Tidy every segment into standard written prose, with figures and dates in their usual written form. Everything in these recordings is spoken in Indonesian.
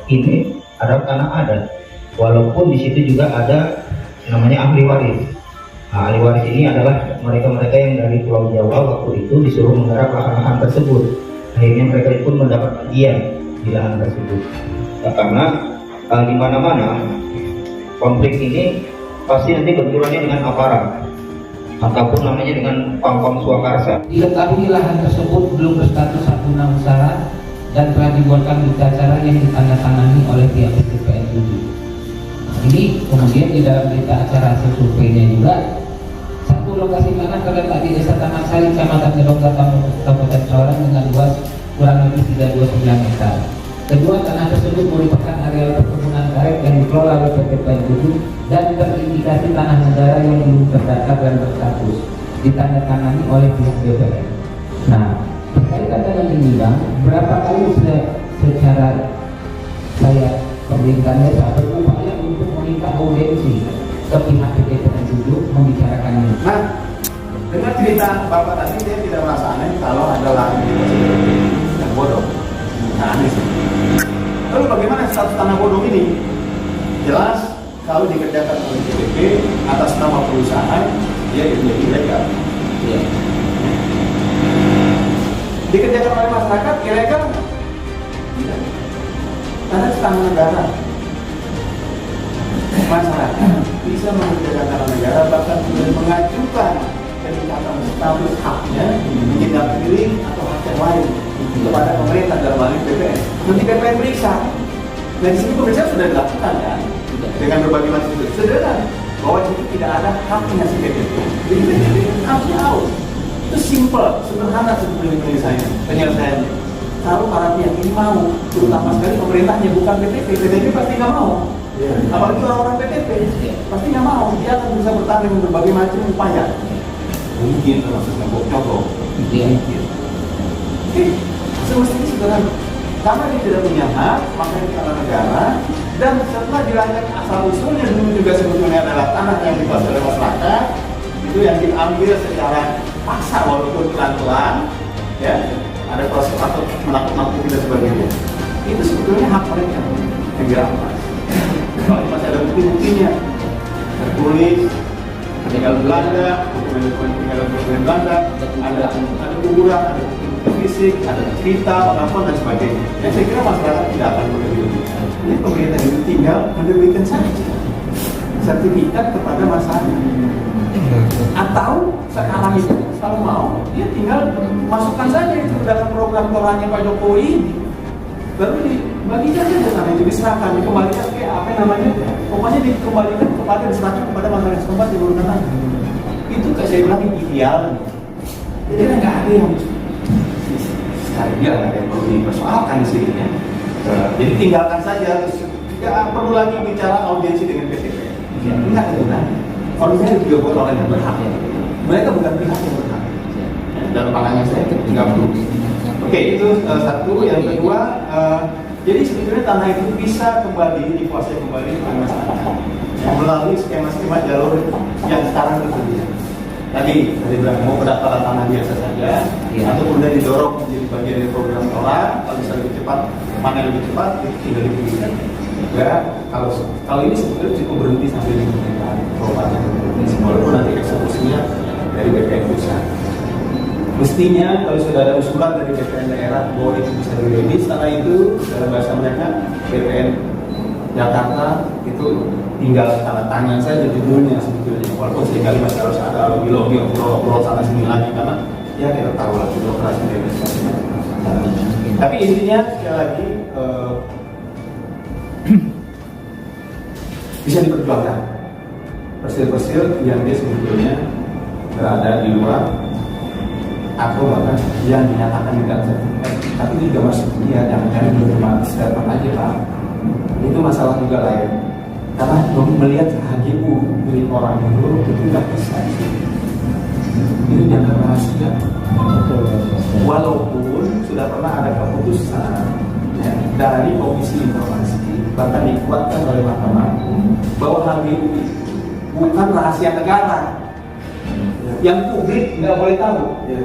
ini adalah tanah adat, walaupun di situ juga ada namanya ahli waris. Nah, ahli waris ini adalah mereka-mereka yang dari Pulau Jawa waktu itu disuruh menggarap lahan-lahan tersebut. Akhirnya mereka pun mendapat bagian di lahan tersebut. Nah, karena di mana-mana konflik ini pasti nanti benturannya dengan aparat ataupun namanya dengan pam-pam swakarsa. Diketahui lahan tersebut belum berstatus hak guna usaha dan telah dibuatkan berita acara yang ditandatangani oleh pihak PT PN 7. Ini kemudian di dalam berita acara hasil surveinya juga, satu lokasi tanah terletak di Desa Taman Sari, Kecamatan Gedongga, Kabupaten Sorong dengan luas kurang lebih 329 hektar. Kedua, tanah tersebut merupakan areal perkebunan karet yang dikelola oleh PT PN 7 dan terindikasi tanah negara yang belum terdaftar dan berstatus, ditandatangani oleh pihak BPN. Nah, berkaitan dengan ini Bang, berapa kali secara saya pemerintah desa berupaya untuk meminta audiensi ke pihak PT PN 7 membicarakan ini. Nah, dengan cerita Bapak tadi, dia tidak merasa aneh kalau ada lahan yang bodong. Nah, aneh sih. Lalu bagaimana status tanah bodong ini? Jelas kalau dikerjakan oleh PTP atas nama perusahaan, dia menjadi ilegal. Ya. Dikerjakan oleh masyarakat, ilegal? Tidak. Karena tanah negara. Masyarakat bisa mengerjakan tanah negara, bahkan kemudian mengajukan peningkatan status haknya menjadi hak milik atau hak yang lain kepada pemerintah dalam hal ini BPN. Nanti BPN periksa. Dan di sini pemeriksaan sudah dilakukan kan, dengan berbagai macam itu. Saudara, bahwa itu tidak ada haknya si BPN. Jadi BPN harusnya out. Itu simple, sederhana sebetulnya penyelesaiannya. Kalau para pihak ini mau, terutama sekali pemerintahnya bukan PTP, PTP pasti nggak mau. Apalagi orang-orang PTP, pasti nggak mau. Dia akan bisa bertahan dengan berbagai macam upaya. Mungkin termasuk nyogok. Semestinya sederhana. Karena dia tidak punya hak, makanya di tanah negara. Dan setelah dilacak asal usulnya dulu juga sebetulnya adalah tanah yang dikuasai oleh masyarakat, itu yang diambil secara paksa walaupun pelan-pelan, ya, ada proses atau menakut-nakuti dan sebagainya. Itu sebetulnya hak mereka yang dirampas. Kalau masih ada bukti-buktinya, tertulis, tinggal Belanda, tinggal Belanda, ada kuburan, ada fisik, ada cerita, pengakuan dan sebagainya. Dan saya kira masyarakat tidak akan menerbitkan. Ini pemerintah itu tinggal menerbitkan saja sertifikat kepada masyarakat. Atau sekarang itu kalau mau, dia tinggal masukkan saja itu dalam program korannya Pak Jokowi ini. Lalu dibagikan saja sana itu, diserahkan, dikembalikan ke apa namanya, pokoknya dikembalikan kepada, diserahkan kepada masyarakat setempat di urutan tanah. Itu kayak saya bilang ideal. Jadi nggak ada yang sekali ada yang perlu dipersoalkan di sini ya. Jadi tinggalkan saja, tidak perlu lagi bicara audiensi dengan PTP. Enggak itu kan. Audiensi juga buat orang yang berhak ya. Mereka bukan pihak yang berhak. Dalam pandangan saya tidak perlu. Oke, itu satu. Yang kedua, jadi sebetulnya tanah itu bisa kembali dikuasai kembali oleh masyarakat melalui skema-skema jalur yang sekarang tersedia. Tadi bilang mau pendaftaran tanah biasa saja, atau kemudian didorong menjadi bagian dari program orang, kalau bisa lebih cepat, mana lebih cepat, itu tidak dipilihkan. Ya, kalau ini sebetulnya cukup berhenti sampai di pemerintahan kabupaten, walaupun nanti eksekusinya dari BPN pusat. Mestinya kalau sudah ada usulan dari BPN daerah bahwa itu bisa dirilis, setelah itu dalam bahasa mereka BPN Jakarta itu tinggal tanda tangan saja judulnya sebetulnya, walaupun seringkali masih harus ada lobby obrol sana sini lagi karena ya kita tahu lah birokrasi dan sebagainya. Tapi intinya sekali lagi bisa diperjuangkan persil-persil yang dia sebetulnya berada di luar atau bahkan yang dinyatakan tidak sertifikat, tapi itu juga masih dia jangan belum cuma statement aja Pak. Itu masalah juga lain. Karena melihat HGU milik orang itu tidak bisa. Ini dianggap rahasia. Walaupun sudah pernah ada keputusan ya, dari Komisi Informasi, bahkan dikuatkan oleh Mahkamah Agung bahwa HGU bukan rahasia negara yang publik nggak boleh tahu. Ya.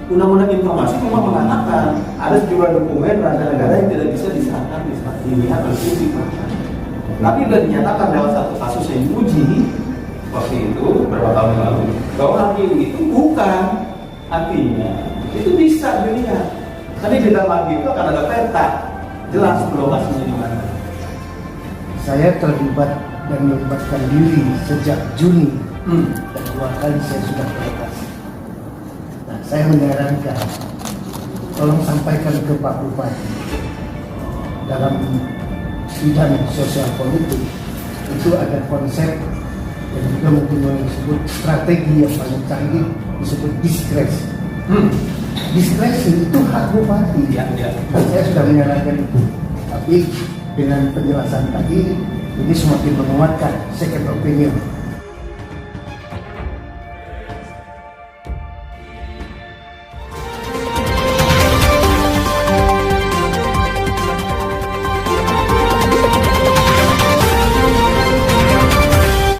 Undang-undang informasi memang mengatakan ada sejumlah dokumen raja negara yang tidak bisa diserahkan, dilihat oleh publik. Tapi sudah dinyatakan dalam satu kasus yang diuji waktu itu beberapa tahun yang lalu bahwa RGU itu bukan, artinya itu bisa dilihat. Tapi di dalam RGU itu akan ada peta jelas lokasinya di mana. Saya terlibat dan melibatkan diri sejak Juni dan 2 kali saya sudah berlokasi. Nah, saya menyarankan tolong sampaikan ke Pak Bupati dalam bidang sosial politik itu ada konsep yang juga mungkin disebut strategi yang paling canggih disebut diskresi. Diskresi itu hak bupati. Dan saya sudah menyarankan itu. Tapi dengan penjelasan tadi ini semakin menguatkan second opinion